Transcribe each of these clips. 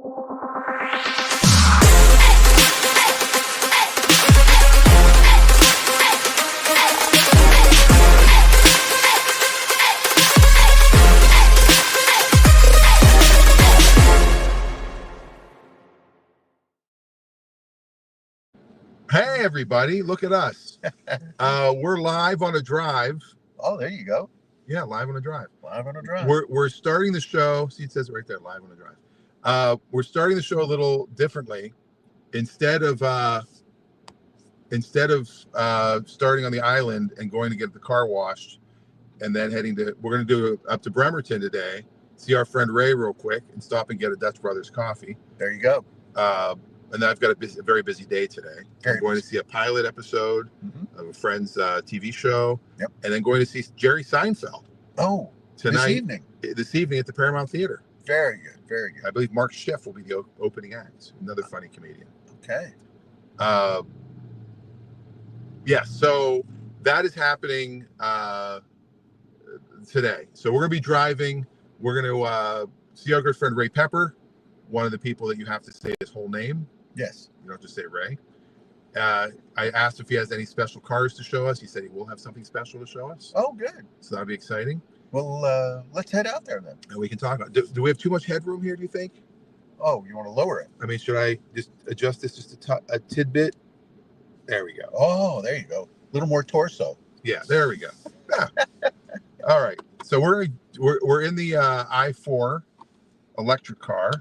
Hey, everybody, look at us. We're live on a drive. Oh, there you go. Yeah, live on a drive. Live on a drive. We're starting the show. See, it says it right there, live on a drive. We're starting the show a little differently. Instead of starting on the island and going to get the car washed and then we're going to do up to Bremerton today, see our friend Ray real quick and stop and get a Dutch Brothers coffee. There you go. And then I've got a very busy day today. I'm going to see a pilot episode of a friend's TV show. Yep. And then going to see Jerry Seinfeld. Oh, tonight. This evening at the Paramount Theater. Very good. Very good. I believe Mark Schiff will be the opening act. Another funny comedian. Okay. Yeah, so that is happening today. So we're going to be driving. We're going to see our good friend Ray Pepper, one of the people that you have to say his whole name. Yes. You don't just say Ray. I asked if he has any special cars to show us. He said he will have something special to show us. Oh, good. So that'll be exciting. Well, let's head out there then. And we can talk about do we have too much headroom here, do you think? Oh, you want to lower it? I mean, should I just adjust this just a tidbit? There we go. Oh, there you go. A little more torso. Yeah, there we go. Yeah. All right. So we're in the i4 electric car.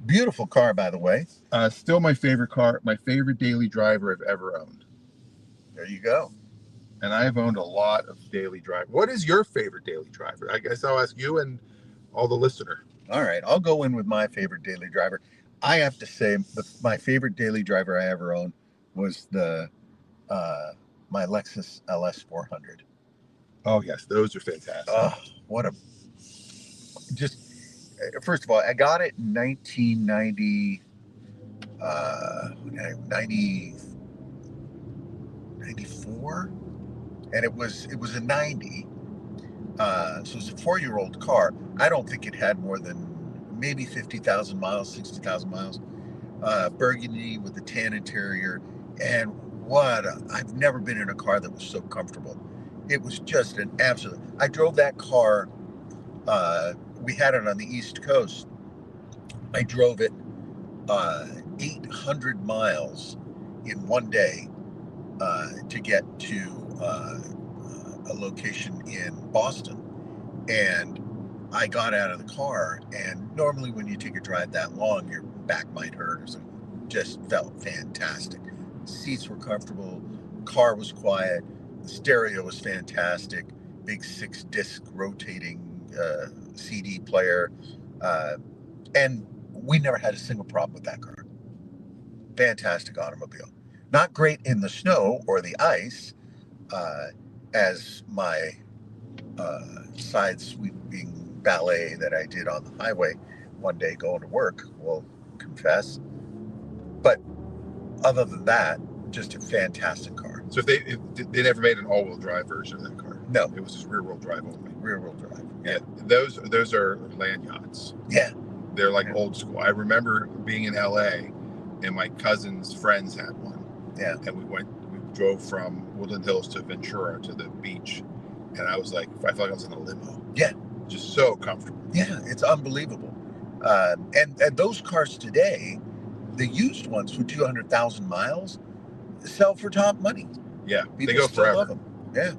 Beautiful car, by the way. Still my favorite car, my favorite daily driver I've ever owned. There you go. And I've owned a lot of daily driver. What is your favorite daily driver? I guess I'll ask you and all the listener. All right. I'll go in with my favorite daily driver. I have to say my favorite daily driver I ever owned was my Lexus LS 400. Oh, yes. Those are fantastic. Oh, first of all, I got it in 94, and it was a 90. So it's a 4-year-old car. I don't think it had more than maybe 50,000 miles, 60,000 miles. Burgundy with the tan interior, and I've never been in a car that was so comfortable. It was just an absolute. I drove that car. We had it on the East Coast. I drove it 800 miles in one day to get to a location in Boston. And I got out of the car, and normally when you take a drive that long, your back might hurt or something. Just felt fantastic. Seats were comfortable. Car was quiet. The stereo was fantastic. Big 6-disc rotating CD player, and we never had a single problem with that car. Fantastic automobile. Not great in the snow or the ice, as my side sweeping ballet that I did on the highway one day going to work will confess. But other than that, just a fantastic car. So if they never made an all-wheel drive version of that car? No, it was just rear-wheel drive only. Rear-wheel drive. Yeah, those are land yachts. Yeah, they're like old school. I remember being in LA, and my cousin's friends had one. Yeah, and we drove from Woodland Hills to Ventura to the beach, and I was like, I felt like I was in a limo. Yeah, just so comfortable. Yeah, it's unbelievable. And those cars today, the used ones for 200,000 miles, sell for top money. Yeah, people they go still forever. Love them. Yeah.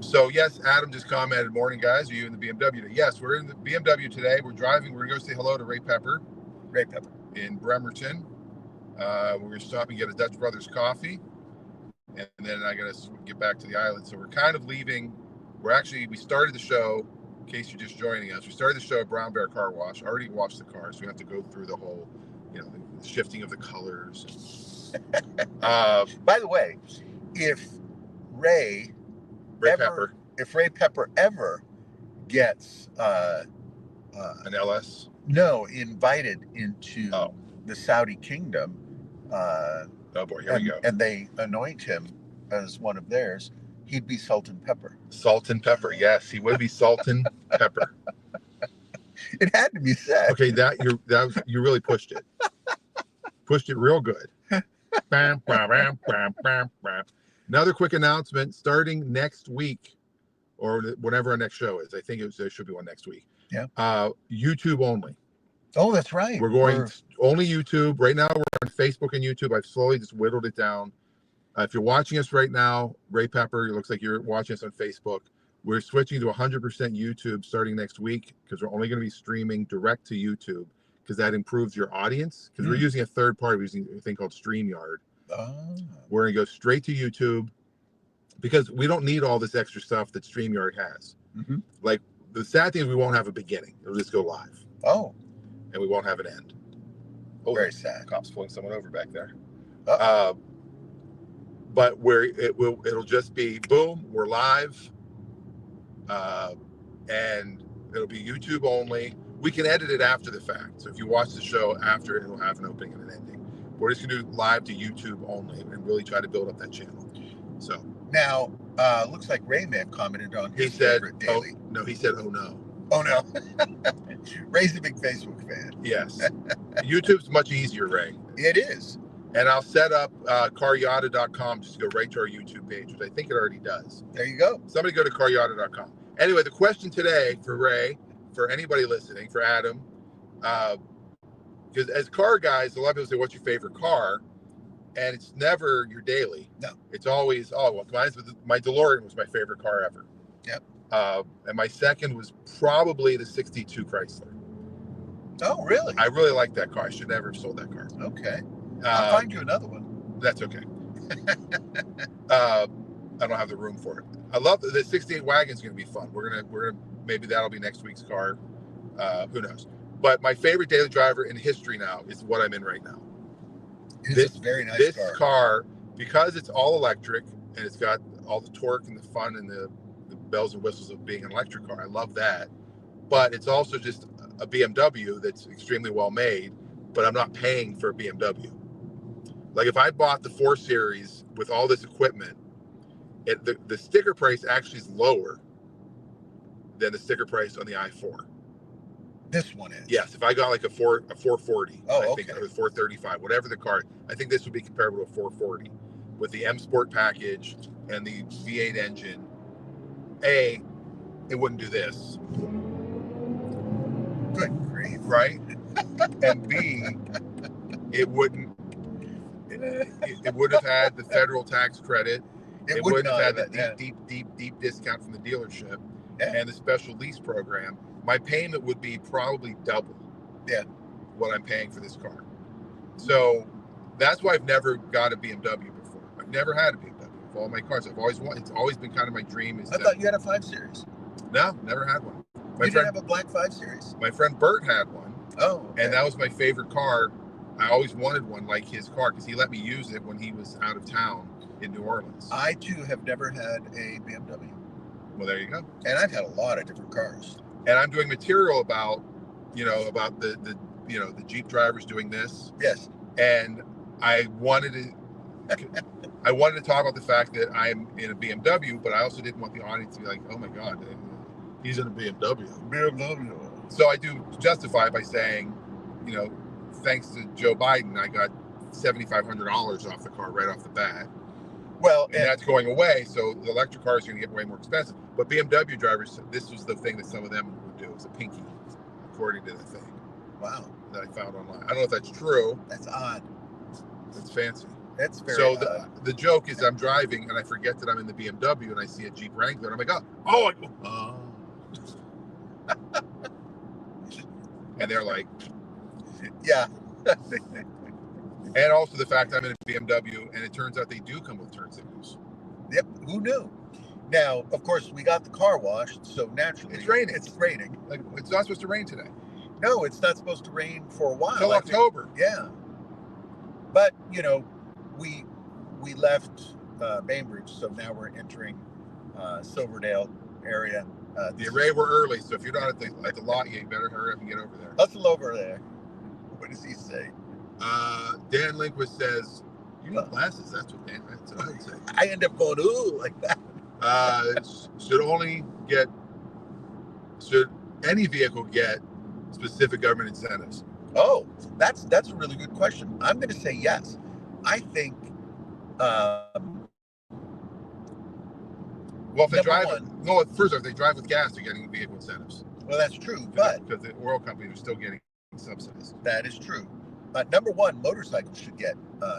So yes, Adam just commented, morning guys, are you in the BMW today? Yes, we're in the BMW today. We're driving. We're gonna go say hello to Ray Pepper in Bremerton. We're gonna stop and get a Dutch Brothers coffee, and then I gotta get back to the island. So we're kind of leaving. We started the show, in case you're just joining us, we started the show at Brown Bear Car Wash. I already washed the car, so we have to go through the whole, the shifting of the colors. By the way, if Ray Pepper ever gets an LS, invited into the Saudi kingdom, oh boy, here we go, and they anoint him as one of theirs, he'd be Salt and Pepper. Salt and Pepper, yes, he would be Salt and Pepper. It had to be said. Okay, you really pushed it. Pushed it real good. Bam, bam, bam, bam, bam, bam. Another quick announcement starting next week, or whenever our next show is. I think there should be one next week. Yeah. YouTube only. Oh, that's right. We're going only YouTube. Right now, we're on Facebook and YouTube. I've slowly just whittled it down. If you're watching us right now, Ray Pepper, it looks like you're watching us on Facebook. We're switching to 100% YouTube starting next week because we're only going to be streaming direct to YouTube because that improves your audience. Because we're using a third party, we're using a thing called StreamYard. Oh. We're going to go straight to YouTube because we don't need all this extra stuff that StreamYard has. Mm-hmm. Like, the sad thing is we won't have a beginning. It'll just go live. Oh. And we won't have an end. Oh, very sad. Cops pulling someone over back there. Uh-oh. But it'll just be boom, we're live, and it'll be YouTube only. We can edit it after the fact. So if you watch the show after, it'll have an opening and an ending. We're just gonna do live to YouTube only and really try to build up that channel. So now, looks like Ray may have commented on his favorite daily. Oh, no, he said, oh no. Oh no. Ray's a big Facebook fan. Yes. YouTube's much easier, Ray. It is. And I'll set up CarYada.com just to go right to our YouTube page, which I think it already does. There you go. Somebody go to CarYada.com. Anyway, the question today for Ray, for anybody listening, for Adam, because as car guys, a lot of people say, what's your favorite car? And it's never your daily. No. It's always, my DeLorean was my favorite car ever. Yep. And my second was probably the 62 Chrysler. Oh, really? I really like that car. I should never have sold that car. Okay. I'll find you another one. That's okay. I don't have the room for it. I love the 68 wagon's going to be fun. We're gonna maybe that'll be next week's car. Who knows? But my favorite daily driver in history now is what I'm in right now. It's a very nice this car, because it's all electric and it's got all the torque and the fun and the bells and whistles of being an electric car. I love that. But it's also just a BMW that's extremely well made, but I'm not paying for a BMW. Like if I bought the 4 Series with all this equipment, the sticker price actually is lower than the sticker price on the i4. This one is? Yes. If I got like a 440, I think, or 435, whatever the car, I think this would be comparable to a 440 with the M Sport package and the V8 engine. A, it wouldn't do this. Good grief. Right? And B, it wouldn't have had the federal tax credit. It wouldn't have had the deep discount from the dealership and the special lease program. My payment would be probably double what I'm paying for this car. So that's why I've never got a BMW before. I've never had a BMW of all my cars. It's always been kind of my dream. I thought you had a 5 Series. No, never had one. You didn't have a black 5 Series? My friend Bert had one. Oh. Okay. And that was my favorite car. I always wanted one like his car because he let me use it when he was out of town in New Orleans. I too have never had a BMW. Well, there you go. And I've had a lot of different cars. And I'm doing material about the Jeep drivers doing this. Yes. And I wanted to talk about the fact that I'm in a BMW, but I also didn't want the audience to be like, oh my God, he's in a BMW. So I do justify by saying, thanks to Joe Biden, I got $7,500 off the car right off the bat. Well, and that's going away. So the electric cars are going to get way more expensive. But BMW drivers, this was the thing that some of them would do. It was a pinky, according to the thing. Wow. That I found online. I don't know if that's true. That's odd. That's fancy. That's very odd. The joke is I'm driving and I forget that I'm in the BMW and I see a Jeep Wrangler and I'm like, oh. And they're like, yeah. And also the fact I'm in a BMW and it turns out they do come with turn signals. Yep. Who knew? Now, of course, we got the car washed, so naturally it's raining. It's raining. Like it's not supposed to rain today. No, it's not supposed to rain for a while. Until October. Yeah. But we left Bainbridge, so now we're entering Silverdale area. Ray, we're early, so if you're not at the lot yet, you better hurry up and get over there. Hustle over there. What does he say? Dan Lindquist says, "You need glasses." That's what I would say. I end up going ooh like that. Should any vehicle get specific government incentives? Oh, that's a really good question. I'm going to say yes. I think. Well, if they drive, first off, if they drive with gas, they're getting vehicle incentives. Well, that's true, but because the oil companies are still getting subsidies. That is true. Number one, motorcycles should get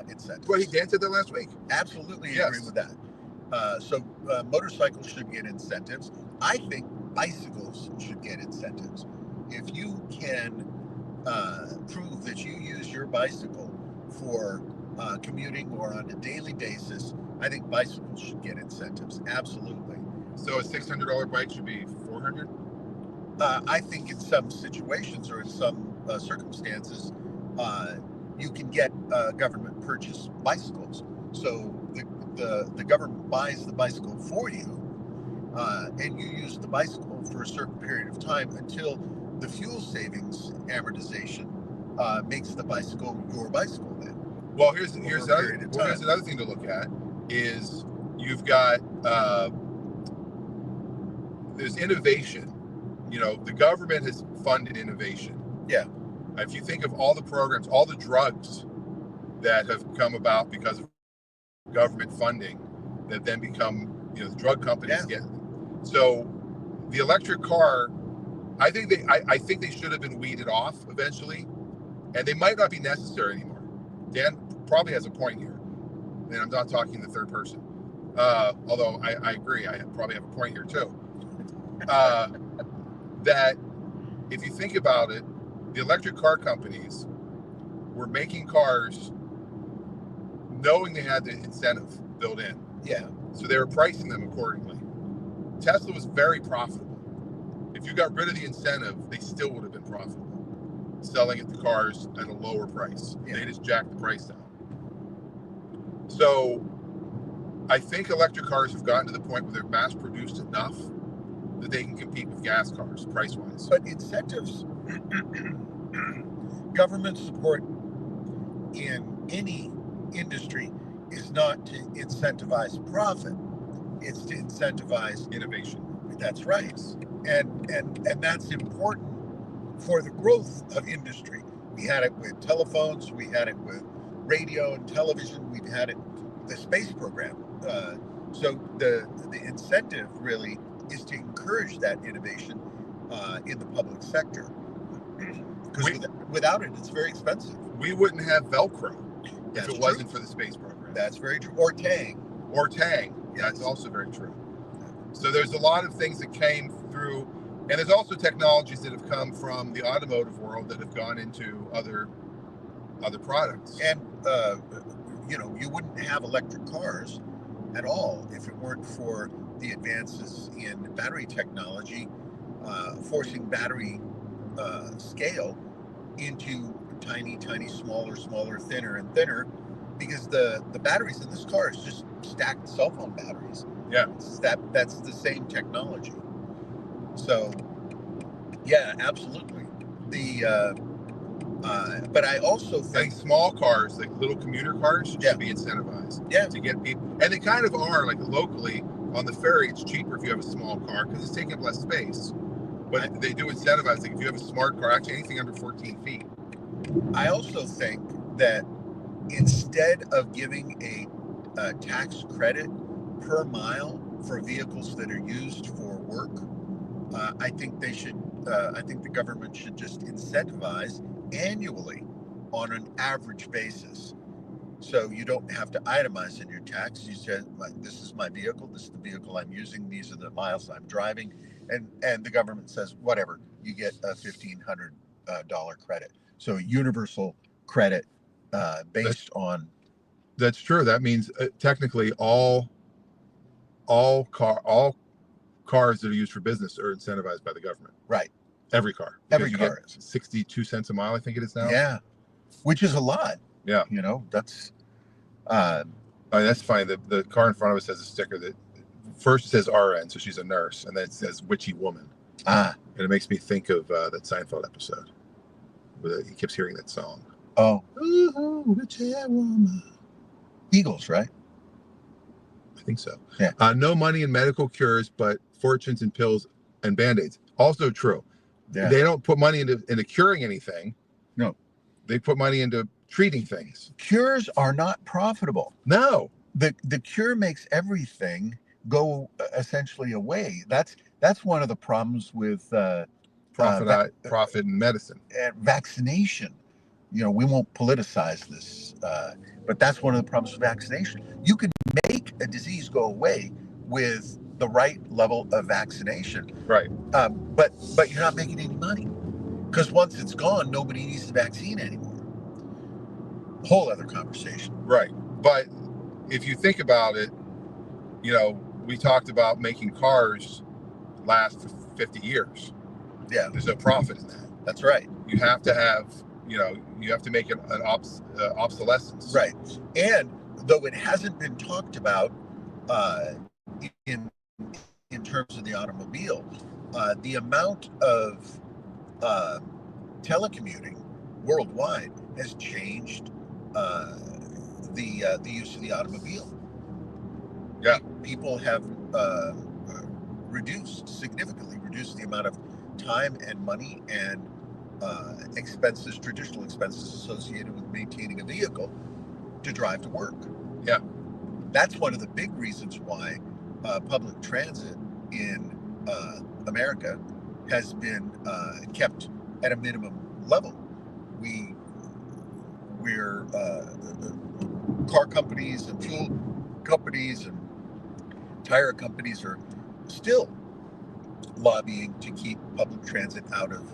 incentives. Well, Dan said that last week. Absolutely agree with that. So motorcycles should get incentives. I think bicycles should get incentives. If you can prove that you use your bicycle for commuting or on a daily basis, I think bicycles should get incentives. Absolutely. So a $600 bike should be $400? I think in some situations or in some circumstances, you can get government purchased bicycles. So the government buys the bicycle for you, and you use the bicycle for a certain period of time until the fuel savings amortization makes the bicycle your bicycle then. Well, here's another thing to look at is you've got there's innovation. You know, the government has funded innovation. Yeah. If you think of all the programs, all the drugs that have come about because of government funding that then become, the drug companies get. So the electric car, I think they should have been weeded off eventually, and they might not be necessary anymore. Dan probably has a point here, and I'm not talking in the third person. Although I agree, I probably have a point here too. That if you think about it, the electric car companies were making cars knowing they had the incentive built in. Yeah. So they were pricing them accordingly. Tesla was very profitable. If you got rid of the incentive, they still would have been profitable, selling the cars at a lower price. Yeah. They just jacked the price down. So I think electric cars have gotten to the point where they're mass produced enough that they can compete with gas cars price-wise. But incentives, government support in any industry is not to incentivize profit. It's to incentivize innovation. That's right. And that's important for the growth of industry. We had it with telephones, we had it with radio and television, we've had it with the space program. So the incentive really is to encourage that innovation in the public sector. Because without it, it's very expensive. We wouldn't have Velcro if it wasn't for the space program. That's very true. Or Tang. Yes. That's also very true. So there's a lot of things that came through, and there's also technologies that have come from the automotive world that have gone into other products. And you wouldn't have electric cars at all if it weren't for the advances in battery technology, forcing battery scale into tiny, smaller, thinner and thinner, because the batteries in this car is just stacked cell phone batteries. Yeah, that's the same technology. So, yeah, absolutely. But I also think small cars, like little commuter cars, should be incentivized. Yeah, to get people, and they kind of are. Like locally on the ferry, it's cheaper if you have a small car because it's taking up less space. But they do incentivize. Like if you have a smart car, actually anything under 14 feet. I also think that instead of giving a tax credit per mile for vehicles that are used for work, I think they should. I think the government should just incentivize annually on an average basis. So you don't have to itemize in your tax. You said, this is my vehicle, this is the vehicle I'm using, these are the miles I'm driving, and the government says, whatever, you get a $1,500 credit. So a universal credit based on. That's true. That means technically all cars that are used for business are incentivized by the government. Right. Every car. Every car is 62 cents a mile, I think it is now. Yeah. Which is a lot. Yeah. That's that's fine. The car in front of us has a sticker that first it says RN, so she's a nurse, and then it says witchy woman. And it makes me think of that Seinfeld episode where he keeps hearing that song. Oh. Ooh, witchy woman. Eagles, right? I think so. Yeah. No money in medical cures, but fortunes in pills and Band-Aids. Also true. Yeah. They don't put money into curing anything. No. They put money into treating things. Cures are not profitable. No. The cure makes everything go essentially away. That's one of the problems with profit in medicine. Vaccination. We won't politicize this, but that's one of the problems with vaccination. You can make a disease go away with the right level of vaccination, right? But you're not making any money, because once it's gone, nobody needs the vaccine anymore. Whole other conversation, right? But if you think about it, we talked about making cars last for 50 years. Yeah, there's no profit in that. That's right. You have to have, you have to make it an obsolescence. Right. And though it hasn't been talked about in terms of the automobile, the amount of telecommuting worldwide has changed the use of the automobile. Yeah. People have significantly reduced the amount of time and money and traditional expenses associated with maintaining a vehicle to drive to work. Yeah. That's one of the big reasons why public transit in America has been kept at a minimum level. We're car companies and fuel companies and tire companies are still lobbying to keep public transit out of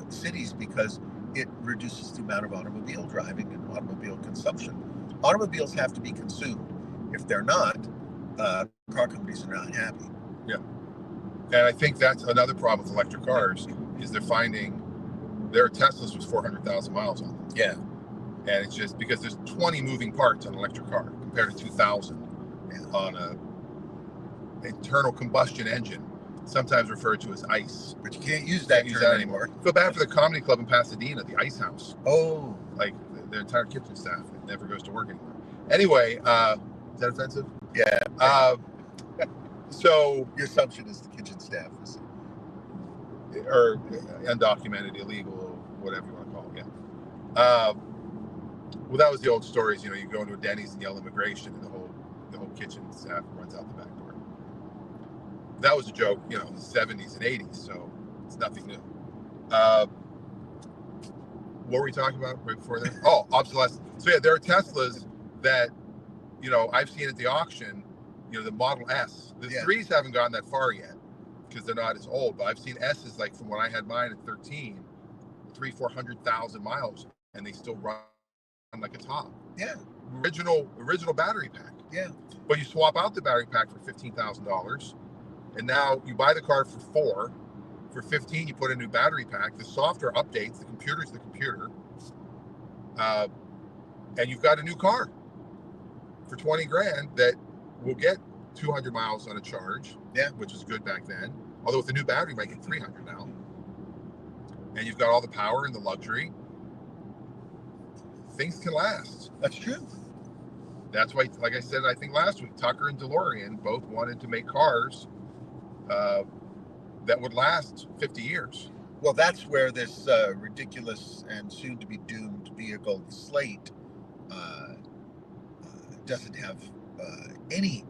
cities because it reduces the amount of automobile driving and automobile consumption. Automobiles have to be consumed. If they're not, car companies are not happy. Yeah. And I think that's another problem with electric cars is they're finding their Teslas with 400,000 miles on them. Yeah. And it's just because there's 20 moving parts on an electric car compared to 2,000 on a internal combustion engine, sometimes referred to as ICE. But you can't use that term anymore. I feel bad for the comedy club in Pasadena, the Ice House. Oh. Like their entire kitchen staff, it never goes to work anymore. Anyway, is that offensive? Yeah. So your assumption is the kitchen staff is or undocumented, illegal, whatever you want to call it. Yeah. Well, that was the old stories. You go into a Denny's and yell immigration, and the whole kitchen staff runs out the back door. That was a joke, in the 70s and 80s, so it's nothing new. What were we talking about right before that? Oh, obsolescence. So yeah, there are Teslas that, I've seen at the auction, the Model S. The 3s haven't gotten that far yet because they're not as old, but I've seen S's like from when I had mine at 13, 400,000 miles, and they still run like a top. Yeah. Original battery pack. Yeah. But you swap out the battery pack for $15,000, and now you buy the car for $4,000. For $15,000, you put a new battery pack. The software updates. The computer's the computer, and you've got a new car for $20,000 that will get 200 miles on a charge. Yeah, which was good back then. Although with the new battery, you might get 300 now, and you've got all the power and the luxury. Things can last. That's true. That's why, like I said, I think last week, Tucker and DeLorean both wanted to make cars that would last 50 years. Well, that's where this ridiculous and soon-to-be doomed vehicle, the Slate, doesn't have any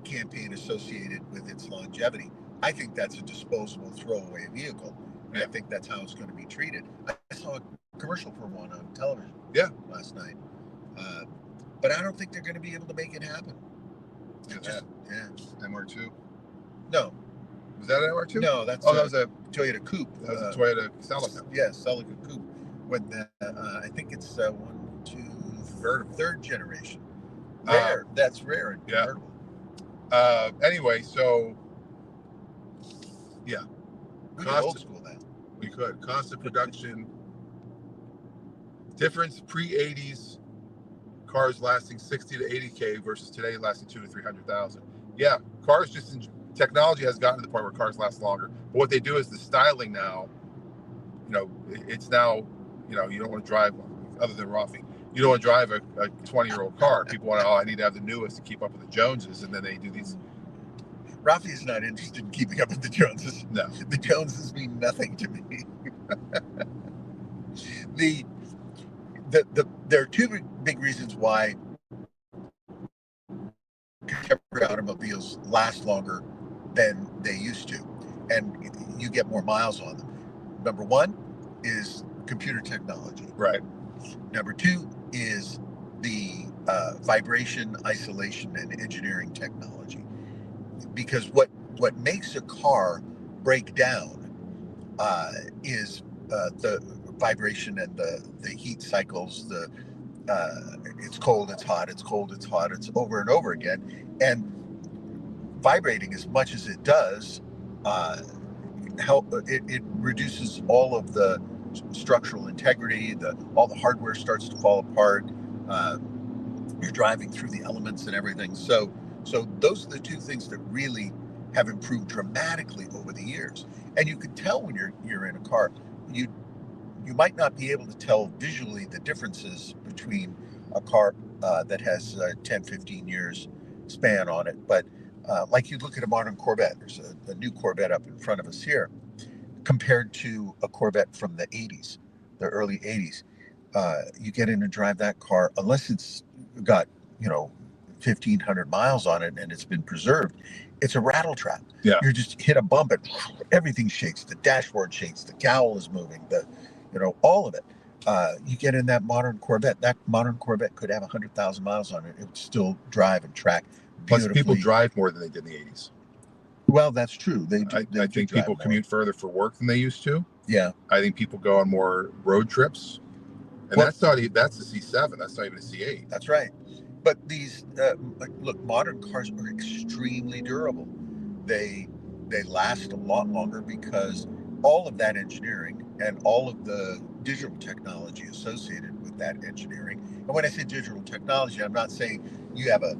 campaign associated with its longevity. I think that's a disposable, throwaway vehicle. And I think that's how it's going to be treated. I saw a commercial for one on television last night. But I don't think they're going to be able to make it happen. MR2? No. Was that an MR2? No, that was a Toyota Coupe. That was a Toyota Celica. Yeah, Celica Coupe. When I think it's third generation. Rare. That's rare and convertible. Anyway, so yeah. We could old school that. We could. Constant production. Difference pre-80s cars lasting 60 to 80K versus today lasting 200 to 300,000. Yeah, cars technology has gotten to the point where cars last longer. But what they do is the styling now, it's now, you don't want to drive, other than Raffi, you don't want to drive a 20-year-old car. People want to, I need to have the newest to keep up with the Joneses. And then they do these Raffi's not interested in keeping up with the Joneses. No. The Joneses mean nothing to me. There are two big reasons why contemporary automobiles last longer than they used to, and you get more miles on them. Number one is computer technology. Right. Number two is the vibration, isolation, and engineering technology. Because what makes a car break down is the vibration and the heat cycles. It's cold, it's hot, it's cold, it's hot, it's over and over again. And vibrating as much as it does, it reduces all of the structural integrity. All the hardware starts to fall apart. You're driving through the elements and everything. So those are the two things that really have improved dramatically over the years. And you can tell when you're in a car. You might not be able to tell visually the differences between a car that has 10, 15 years span on it. But like you look at a modern Corvette, there's a new Corvette up in front of us here, compared to a Corvette from the 80s, the early 80s. You get in and drive that car, unless it's got, 1,500 miles on it and it's been preserved, it's a rattle trap. Yeah. You just hit a bump and everything shakes. The dashboard shakes. The cowl is moving. All of it. You get in that modern Corvette. That modern Corvette could have 100,000 miles on it. It would still drive and track beautifully. Plus, people drive more than they did in the 80s. Well, that's true. They do. I think people commute further for work than they used to. Yeah. I think people go on more road trips, and that's a C7. That's not even a C8. That's right. But these modern cars are extremely durable. They last a lot longer because all of that engineering and all of the digital technology associated with that engineering. And when I say digital technology, I'm not saying you have a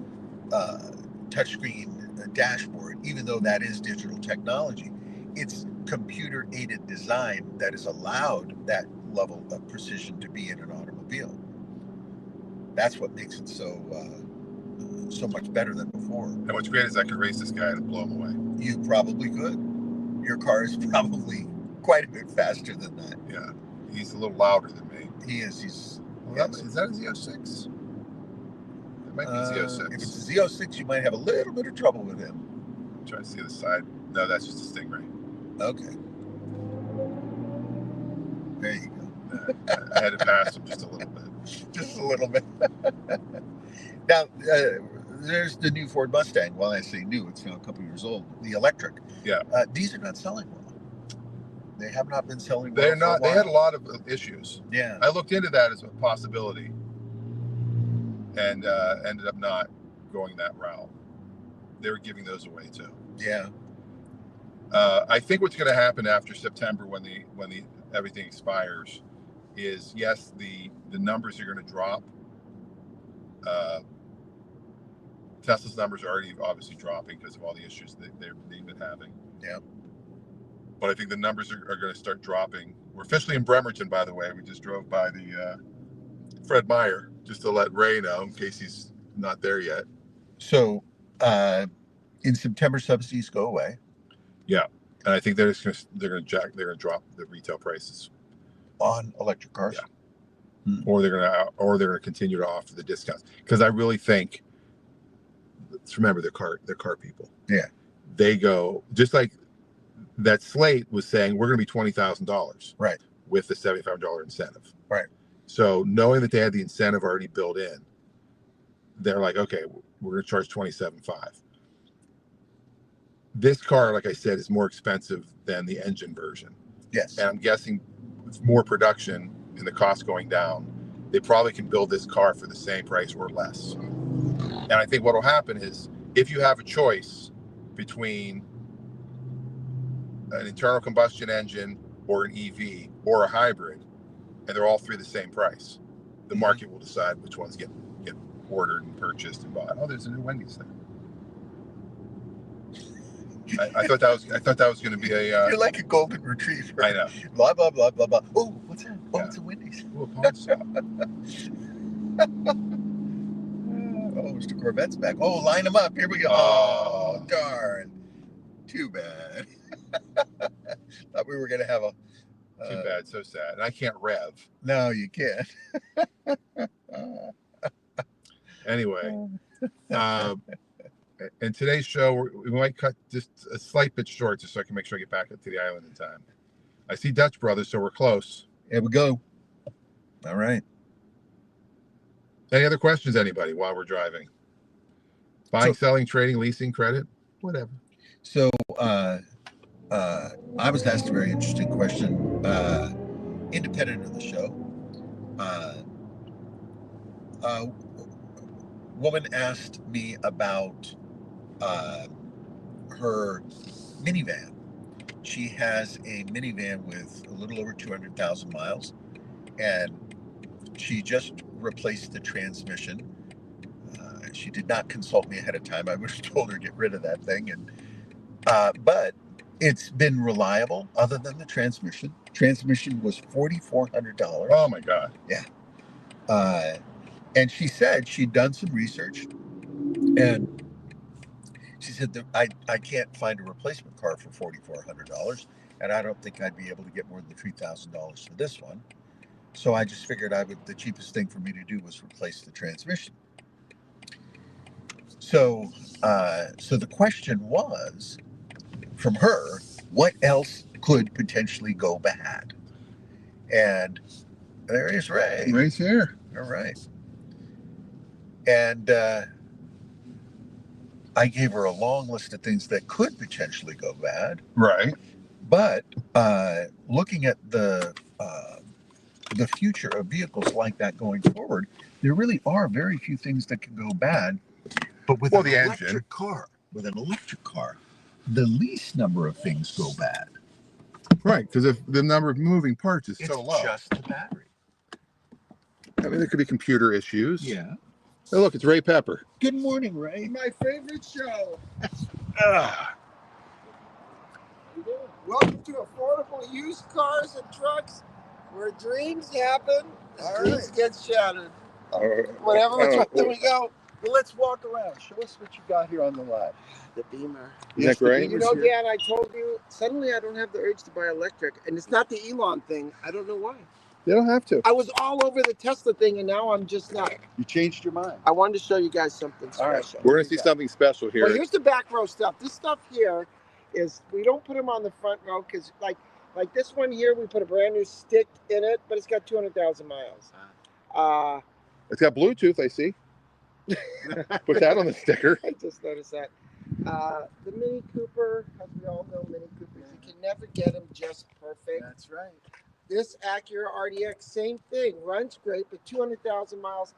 touchscreen dashboard, even though that is digital technology. It's computer-aided design that has allowed that level of precision to be in an automobile. That's what makes it so much better than before. And what's great is I could race this guy and blow him away. You probably could. Your car is probably quite a bit faster than that. Yeah, he's a little louder than me. He is. Is that a Z06? It might be Z06. If it's a Z06, you might have a little bit of trouble with him. I'm trying to see the side. No, that's just a Stingray. Okay. There you go. I had to pass him just a little bit. Just a little bit. Now, there's the new Ford Mustang. Well, I say new, it's now a couple years old. The electric. Yeah. These are not selling well. They have not been selling well. They're not. They had a lot of issues. Yeah. I looked into that as a possibility, and ended up not going that route. They were giving those away too. Yeah. I think what's going to happen after September, when everything expires, is yes, the numbers are going to drop. Tesla's numbers are already obviously dropping because of all the issues they've been having. Yeah. But I think the numbers are going to start dropping. We're officially in Bremerton, by the way. We just drove by the Fred Meyer, just to let Ray know in case he's not there yet. So in September, subsidies go away. Yeah, and I think they're going to drop the retail prices on electric cars. Yeah. Or they're going to continue to offer the discounts, because I really think, remember, they're car people. Yeah. They go, just like that Slate was saying, we're going to be $20,000. Right. With the $75 incentive. Right. So knowing that they had the incentive already built in, they're like, okay, we're going to charge $27,500. This car, like I said, is more expensive than the engine version. Yes. And I'm guessing with more production and the cost going down, they probably can build this car for the same price or less. And I think what will happen is, if you have a choice between an internal combustion engine or an EV or a hybrid, and they're all three the same price, the market will decide which ones get ordered and purchased and bought. Oh, there's a new Wendy's there. I thought that was going to be a. You're like a golden retriever. I know. Blah blah blah blah blah. Oh, what's that? Oh, yeah. It's a Wendy's. Oh, a pawn shop. Oh, Mr. Corvette's back. Oh, line them up. Here we go. Oh, darn. Too bad. Thought we were going to have a... Too bad. So sad. And I can't rev. No, you can't. Anyway. In today's show, we might cut just a slight bit short just so I can make sure I get back up to the island in time. I see Dutch Brothers, so we're close. Here we go. All right. Any other questions, anybody, while we're driving? Buying, selling, trading, leasing, credit, whatever. So I was asked a very interesting question, independent of the show. A woman asked me about her minivan. She has a minivan with a little over 200,000 miles, and she just replaced the transmission. She did not consult me ahead of time. I would have told her to get rid of that thing, and but it's been reliable other than the transmission. Transmission was $4,400. Oh my God. Yeah. And she said she'd done some research, and she said that I can't find a replacement car for $4,400, and I don't think I'd be able to get more than $3,000 for this one. So I just figured the cheapest thing for me to do was replace the transmission. So the question was, from her, what else could potentially go bad? And there is Ray. Ray's here. All right. And I gave her a long list of things that could potentially go bad. Right. But looking at the future of vehicles like that going forward, there really are very few things that can go bad. But with an electric car, the least number of things go bad. Right, because if the number of moving parts is so low. It's just the battery. I mean, there could be computer issues. Yeah. Oh, look, it's Ray Pepper. Good morning, Ray. My favorite show. Welcome to Affordable Used Cars and Trucks, where dreams happen and dreams get shattered. Whatever, which way do we go? Well, let's walk around. Show us what you got here on the lot. The Beamer. Is that great? You know, Dan, I told you, suddenly I don't have the urge to buy electric. And it's not the Elon thing. I don't know why. You don't have to. I was all over the Tesla thing, and now I'm just not. You changed your mind. I wanted to show you guys something special. All right. We're going to see something special here. Well, here's the back row stuff. This stuff here is, we don't put them on the front row because, like this one here, we put a brand new stick in it, but it's got 200,000 miles. It's got Bluetooth, I see. Put that on the sticker. I just noticed that. The Mini Cooper, as we all know, Mini Coopers, you can never get them just perfect. That's right. This Acura RDX, same thing, runs great, but 200,000 miles.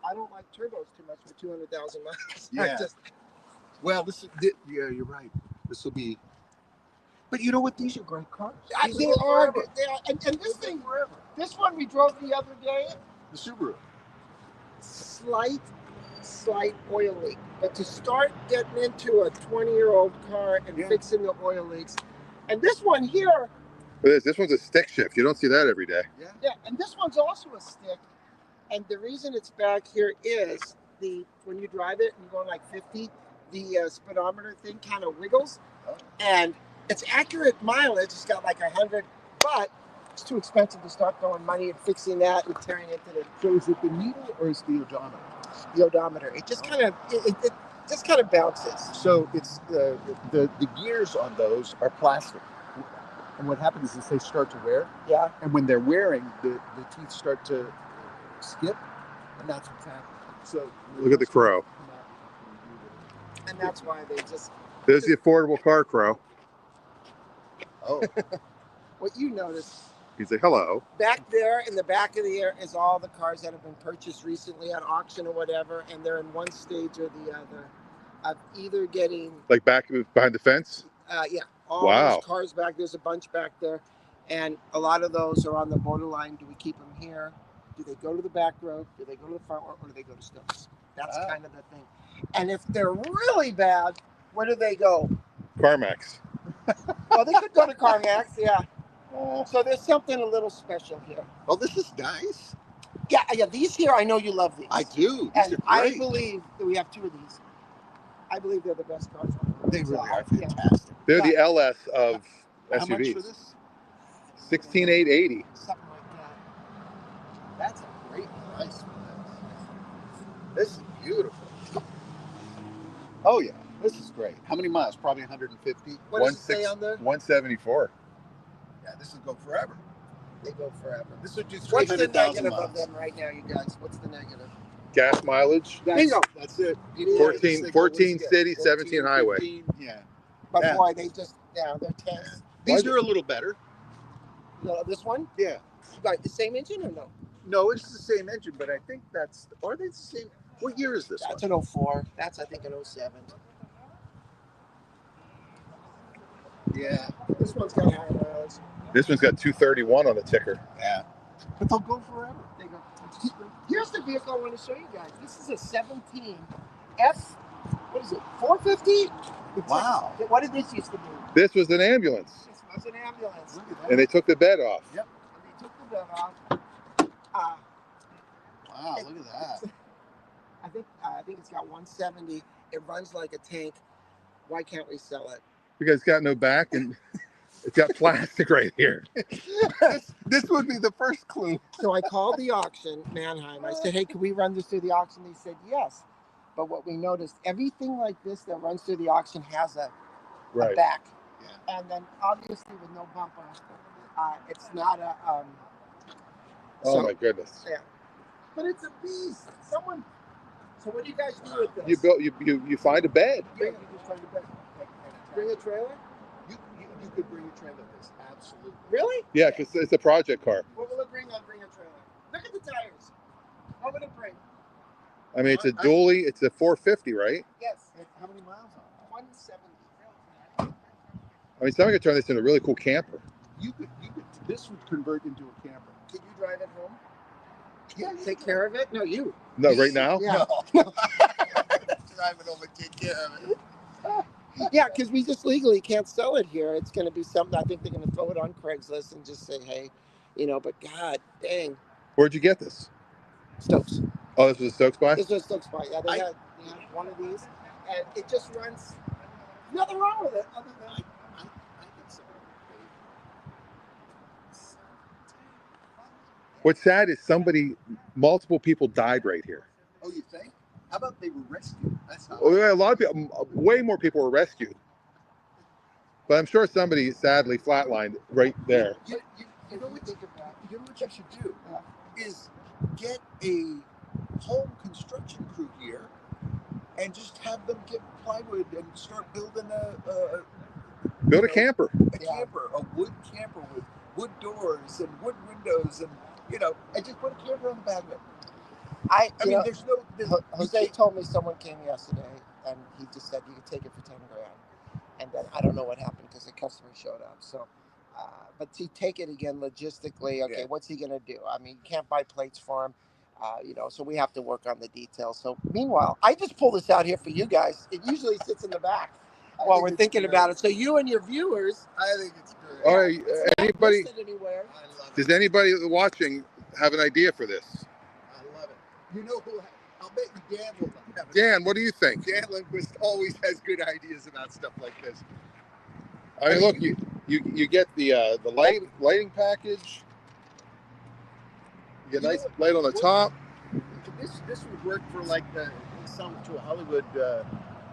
I don't like turbos too much for 200,000 miles. Yeah. Well, yeah, you're right. This will be. But you know what? These are great cars. They are. And this thing, this one we drove the other day. The Subaru. Slight oil leak, but to start getting into a 20-year-old car and fixing the oil leaks, and this one here, this one's a stick shift. You don't see that every day. Yeah, and this one's also a stick, and the reason it's back here is when you drive it and you're going like 50, the speedometer thing kind of wiggles, and it's accurate mileage. It's got like 100, but it's too expensive to start throwing money and fixing that and tearing into the. So is it the needle or is the odometer? The odometer. It just kind of it just kind of bounces. So it's the gears on those are plastic, and what happens is they start to wear. Yeah. And when they're wearing, the teeth start to skip, and that's what's happening. So look at the Crow. And that's why they just. There's the affordable car Crow. Oh. What you notice. He's like, hello. Back there in the back of the air is all the cars that have been purchased recently at auction or whatever, and they're in one stage or the other of either getting. Like back behind the fence? Yeah. All those cars back. There's a bunch back there, and a lot of those are on the borderline. Do we keep them here? Do they go to the back row? Do they go to the front row? Or do they go to Stokes? That's kind of the thing. And if they're really bad, where do they go? CarMax. Well, they could go to CarMax, yeah. So there's something a little special here. Oh, this is nice. Yeah. These here, I know you love these. I do. These and are great. I believe that we have two of these. I believe they're the best cars on the road. They really are Yeah. fantastic. They're the LS of SUVs. How much for this? 16,880. Something like that. That's a great price for this. This is beautiful. Oh yeah, this is great. How many miles? Probably 150. What does it say on there? 174. Yeah, this will go forever. They go forever. This would do What's the 300,000 negative of miles. them right now, you guys? What's the negative? Gas mileage. Bingo. That's it. 14 city, 17 highway. 15, yeah. But Yeah. boy, they just, they're tanks. These are a little better. This one? Yeah. Like the same engine or no? No, it's the same engine, but I think that's. Are they the same? What year is this That's one? an 04. That's, I think, an 07. Yeah. This one's got higher mileage. This one's got 231 on the ticker. Yeah. But they'll go forever. They go. Here's the vehicle I want to show you guys. This is a 17 F. What is it? 450? Wow. What did this used to be? This was an ambulance, This was an ambulance. Look at that. and they took the bed off. Yep. And they took the bed off. Wow, look at that. I think it's got 170. It runs like a tank. Why can't we sell it? Because it's got no back and it's got plastic right here. This would be the first clue. So I called the auction, Mannheim. I said, hey, can we run this through the auction? They said yes. But what we noticed, everything like this that runs through the auction has a Right. back. Yeah. And then obviously with no bumper, it's not a. Oh my goodness. Yeah. But it's a beast. So what do you guys do with this? You find a bed. Yeah, you just find a bed. Bring a trailer? You could bring a trailer with this, absolutely. Really? Yeah, because it's a project car. What will it bring on Bring a Trailer? Look at the tires. What would it bring? I mean, it's a dually. It's a 450, right? Yes. How many miles on it? 170. I mean, someone could turn this into a really cool camper. You could. This would convert into a camper. Could you drive it home? Yeah. Take care of it? No, you. No, right now. Yeah. No. Drive it over, take care of it. Yeah, because we just legally can't sell it here. It's going to be something. I think they're going to throw it on Craigslist and just say, hey, but God dang. Where'd you get this? Stokes. Oh, this was a Stokes buy. This was Stokes buy. Yeah, they had one of these, and it just runs. Nothing wrong with it other than. I think so. What's sad is multiple people died right here. Oh, you think? How about they were rescued? That's how. Oh, yeah, a lot of people, way more people were rescued. But I'm sure somebody sadly flatlined right there. You know what you should do is get a home construction crew here and just have them get plywood and start building Build a camper. a wood camper with wood doors and wood windows and just put a camper on the back of it. I mean, there's no. Jose told me someone came yesterday and he just said you could take it for 10 grand. And then I don't know what happened because the customer showed up. So, but to take it again logistically, okay, Yeah. what's he going to do? I mean, you can't buy plates for him, so we have to work on the details. So meanwhile, I just pulled this out here for you guys. It usually sits in the back while we're thinking about it. So you and your viewers. I think it's great. All right, it's not anybody? listed anywhere. I love it. Does anybody watching have an idea for this? I love it. You know who? I'll bet you Dan will have it. Dan, what do you think? Dan Lindquist always has good ideas about stuff like this. I mean, look, you get the lighting package. You get a nice light on the top. This would work for like sell it to a Hollywood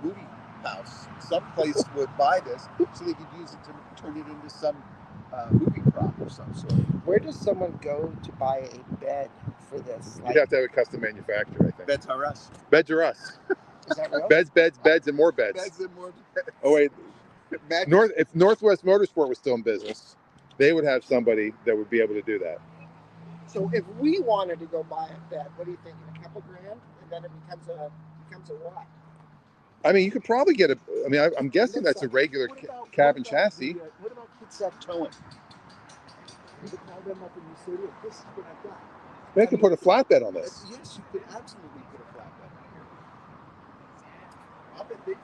movie house. Some place would buy this so they could use it to turn it into some movie prop of some sort. Where does someone go to buy a bed for this? You'd have to have a custom manufacturer, I think. Beds are us. Beds are us. Is that real? Beds, and more beds. Beds and more beds. Oh wait, Imagine if Northwest Motorsport was still in business, they would have somebody that would be able to do that. So if we wanted to go buy a bed, what do you think? A couple grand, and then it becomes a what? I mean, you could probably get I'm guessing that's a regular cabin chassis. What about Kitsap Towing? You could call them up and you say, look, this is what I've got. They could put a flatbed on this. Yes, you could absolutely put a flatbed on here. I'll bet they.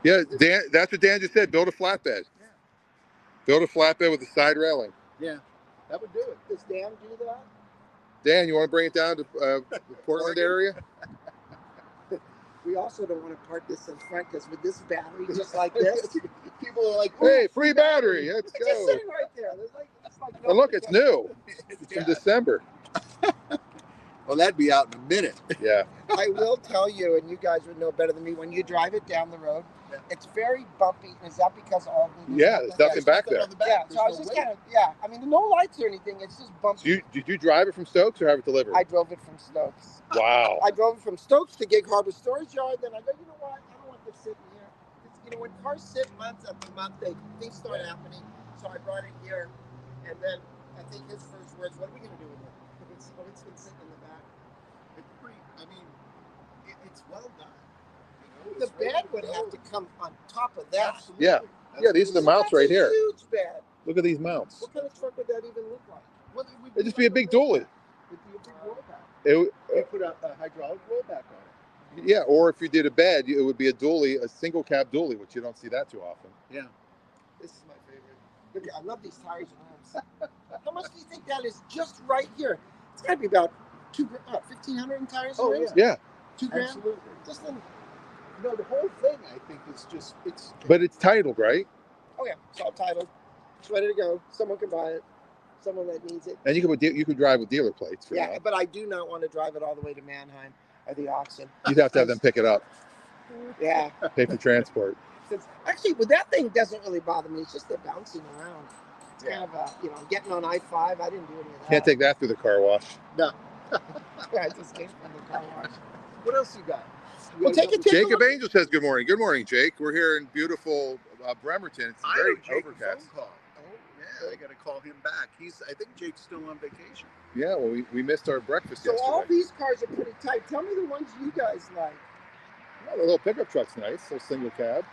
Yeah, Dan. That's what Dan just said. Build a flatbed. Yeah. Build a flatbed with a side railing. Yeah, that would do it. Does Dan do that? Dan, you want to bring it down to the Portland area? We also don't want to park this in front because with this battery just like this, People are like, Hey, free battery. Let's it's just go. sitting right there. There's like, it's like Oh, look, it's new. It's from December. well, that'd be out in a minute. Yeah. I will tell you, and you guys would know better than me, when you drive it down the road, it's very bumpy. Is that because all of Yeah, there's nothing back there. Yeah, so I was just kind of, I mean, no lights or anything. It's just bumpy. So did you drive it from Stokes or have it delivered? I drove it from Stokes. Wow. I drove it from Stokes to Gig Harbor Storage Yard. Then I go, you know what? I don't want this sitting here. It's, you know, when cars sit months after month, things start happening. So I brought it here, and then I think his first words, "What are we going to do with it?" So it's been sitting in the back. It's pretty. I mean, it's well done. You know, The bed would have to come on top of that. Absolutely. Yeah. Yeah, these are the mounts right here. Huge bed. Look at these mounts. What kind of truck would that even look like? Well, It'd just be a big dually. It'd be a big rollback. You put a hydraulic rollback on it. Yeah, or if you did a bed, it would be a dually, a single cab dually, which you don't see that too often. Yeah. This is my favorite. Look, I love these tires and rims. How much do you think that is just right here? It's got to be about $1,500 in tires and rims. Yeah. $2,000. Absolutely. Just in. No, the whole thing, I think, is just it's. But it's titled, right? Oh yeah, it's all titled. It's ready to go. Someone can buy it. Someone that needs it. And you could drive with dealer plates for Yeah, that. but I do not want to drive it all the way to Mannheim or the auction. You'd have to have them pick it up, Yeah. pay for transport. Actually, with that thing doesn't really bother me. It's just the bouncing around. It's kind of getting on I-5. I didn't do any of that. Can't take that through the car wash. No. I just came from the car wash. What else you got? Well, take it. Jacob Angel says good morning. Good morning, Jake. We're here in beautiful Bremerton. It's very overcast. Oh, yeah, I got to call him back. I think Jake's still on vacation. Yeah, well, we missed our breakfast So yesterday. all these cars are pretty tight. Tell me the ones you guys like. Yeah, the little pickup truck's nice. A single cab.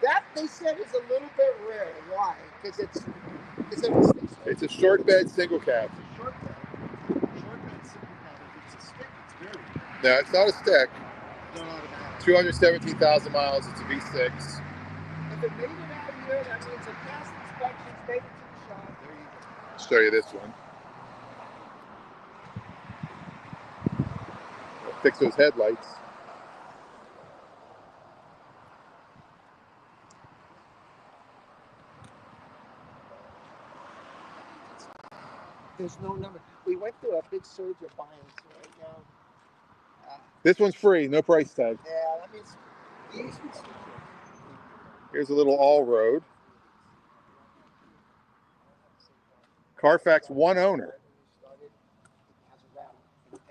That they said is a little bit rare. Why? Because It's a short bed single cab. Short bed single cab. If it's a stick, it's very rare. No, it's not a stick. Done automatic. 217,000 miles. It's a V6. If it made it out here, that means a past inspections made it to the shop. There you go. I'll show you this one. I'll fix those headlights. There's no number. We went through a big surge of buying, so right now. This one's free, no price tag. Yeah, that means these would switch. Here's a little all-road. Carfax one owner.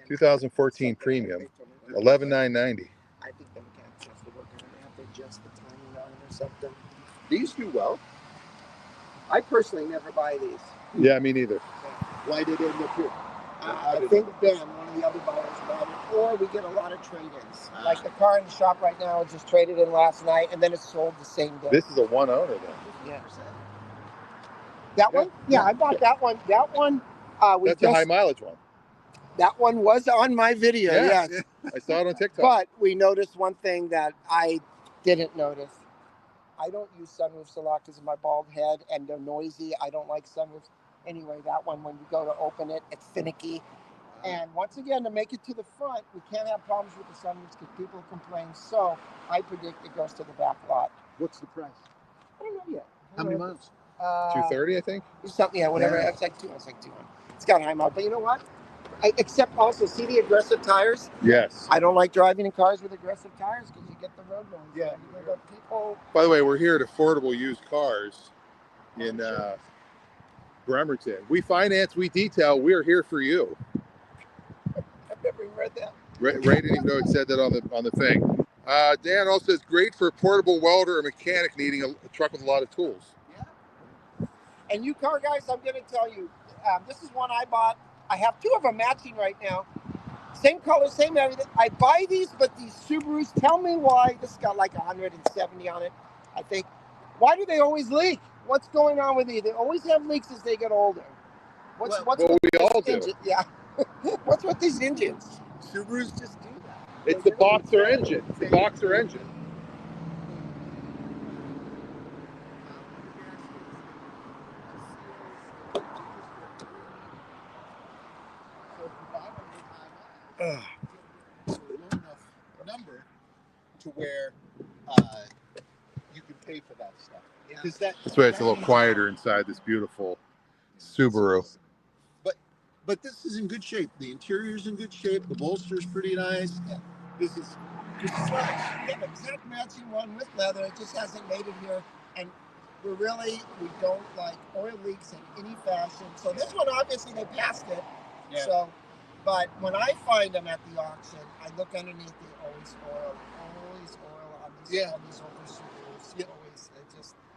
2014 premium. 11,990. I think the mechanics have to work on it. They have to adjust the timing on it or something. These do well. I personally never buy these. Yeah, me neither. Why did it end up here? I think Ben, one of the other buyers, bought it, or we get a lot of trade-ins. Like the car in the shop right now is just traded in last night, and then it's sold the same day. This is a one owner then. Yeah. That one? Yeah, I bought that one. That one. That's a high mileage one. That one was on my video. Yeah. Yes. I saw it on TikTok. But we noticed one thing that I didn't notice. I don't use sunroofs a lot because of my bald head and they're noisy. I don't like sunroofs. Anyway, that one, when you go to open it, it's finicky. And once again, to make it to the front, we can't have problems with the sunroofs because people complain. So I predict it goes to the back lot. What's the price? I don't know yet. How many miles? 230, I think. Something, yeah, whatever. Yeah. It's like 200. It's got high miles. But you know what? Except also, see the aggressive tires? Yes. I don't like driving in cars with aggressive tires because you get the road noise. Yeah. But people. By the way, we're here at Affordable Used Cars in Bremerton. We finance, we detail. We are here for you. I've never even read that. Ray didn't even know it said that on the thing. Dan also says great for a portable welder or mechanic needing a truck with a lot of tools. Yeah. And you car guys, I'm going to tell you, this is one I bought. I have two of them matching right now. Same color, same everything. I buy these, but these Subarus, tell me why. This got like 170 on it, I think. Why do they always leak? What's going on with these? They always have leaks as they get older. What's well, we all do. Yeah. What's with these engines? Subarus just do that. It's the boxer engine. It's the boxer engine. So if you buy one with high miles, a low enough number, to where you can pay for that stuff. Yeah. Because That's why it's a little quieter inside this beautiful Subaru. But this is in good shape. The interior's in good shape. The bolster's pretty nice. This is nice. We have a exact matching one with leather. It just hasn't made it here, and we don't like oil leaks in any fashion. So this one, obviously, they passed it. Yeah. So, but when I find them at the auction, I look underneath. They always oil on these older Subarus. Yeah. Always,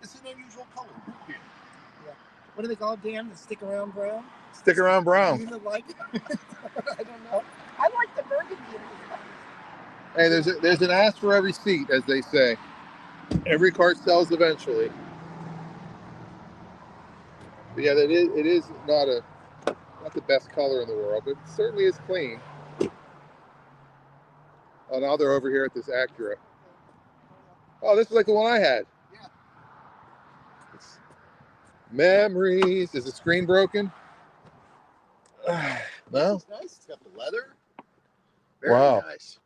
it's an unusual color. Yeah. What do they call it, Dan? The stick around brown? Stick around brown. You even like it? I don't know. I like the burgundy. Hey, there's an ass for every seat, as they say. Every car sells eventually. But yeah, it is not the best color in the world, but it certainly is clean. Oh, now they're over here at this Acura. Oh, this is like the one I had. Yeah. Memories. Is the screen broken? No. It's nice. It's got the leather. Wow. Nice.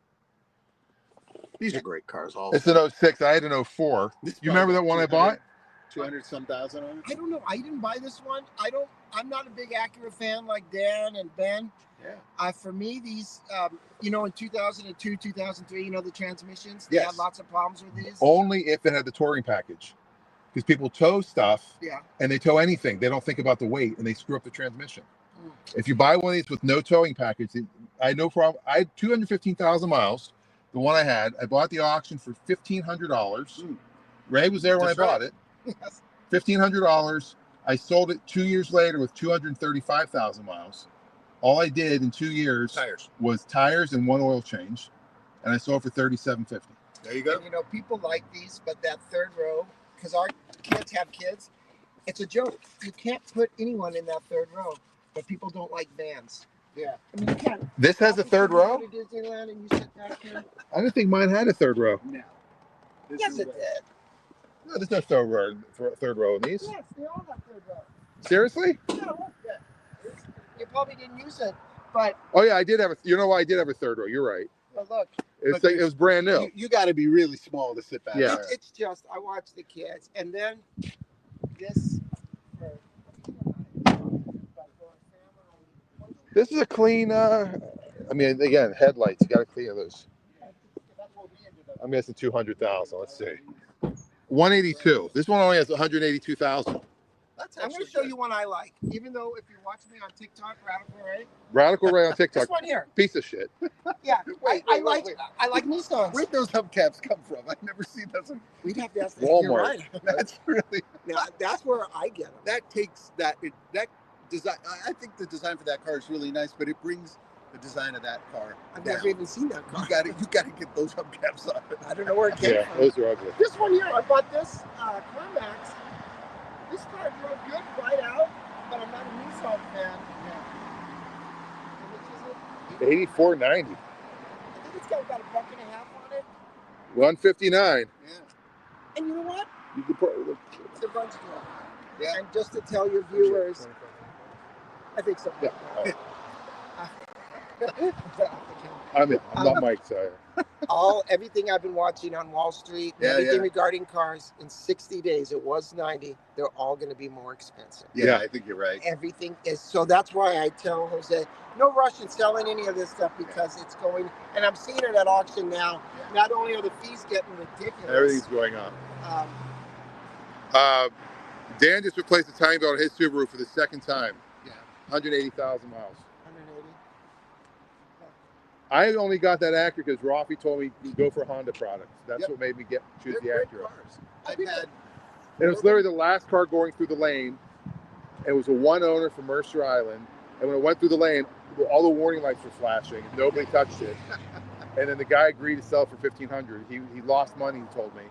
These are great cars. All It's an 06. I had an 04. You remember that one I bought? 200-some thousand on it. I don't know. I didn't buy this one. I'm not a big Acura fan like Dan and Ben. Yeah. For me, these, in 2002, 2003, the transmissions, they Yes. had lots of problems with these. Only if it had the touring package. Because people tow stuff, Yeah. and they tow anything. They don't think about the weight, and they screw up the transmission. If you buy one of these with no towing package, I had no problem. I had 215,000 miles. The one I had, I bought the auction for $1,500. Ray was there when I bought it. Yes. $1,500. I sold it 2 years later with 235,000 miles. All I did in 2 years was tires and one oil change, and I sold for $3,750. There you go. And, people like these, but that third row, because our kids have kids, it's a joke. You can't put anyone in that third row, but people don't like vans. Yeah. I mean, you can't. This has a third row? You go to Disneyland and you sit back here. I didn't think mine had a third row. No. Yes, it did. No, there's no third row in these. Yes, they all have third row. Seriously? Yeah, look. You probably didn't use it, but. Oh yeah, I did have I did have a third row. You're right. But look. It was brand new. You got to be really small to sit back Yeah. there. It's just, I watch the kids, and then this. This is a clean. Again, headlights. You got to clean those. I'm guessing 200,000. Let's see. 182. This one only has 182,000. I'm going to show you one I like. Even though if you're watching me on TikTok, Radical Ray. Radical Ray on TikTok. This one here. Piece of shit. Yeah. Wait. I like Nissans. Where'd those hubcaps come from? I've never seen those. We'd have to ask Walmart. You're right. That's really. Now, that's where I get them. That takes that design. I think the design for that car is really nice, but it brings the design of that car. I've down. never even seen that car. You got to get those hubcaps on. I don't know where it came Yeah, from. those are ugly. This one here, I bought this CarMax. This car drove good right out, but I'm not a Nissan fan. How much is it? 84.90. I think it's got about $1.50 on it. 159. Yeah. And you know what? You could put. It's a bunch of them. Yeah. And just to tell your viewers, I think so. Yeah. Oh. I'm not Mike, sorry. Everything I've been watching on Wall Street, Yeah, everything yeah. regarding cars, in 60 days, it was 90. They're all going to be more expensive. Yeah, I think you're right. Everything is. So that's why I tell Jose, no rush in selling any of this stuff because it's going, and I'm seeing it at auction now. Yeah. Not only are the fees getting ridiculous. Everything's going up. Um, Dan just replaced the timing belt on his Subaru for the second time. Yeah. 180,000 miles. 180. I only got that Acura because Raffi told me to go for Honda products. That's what made me choose the They're Acura. great cars. I've had. And it was literally the last car going through the lane. It was a one owner from Mercer Island. And when it went through the lane, all the warning lights were flashing. Nobody touched it. And then the guy agreed to sell for $1,500. He lost money, he told me.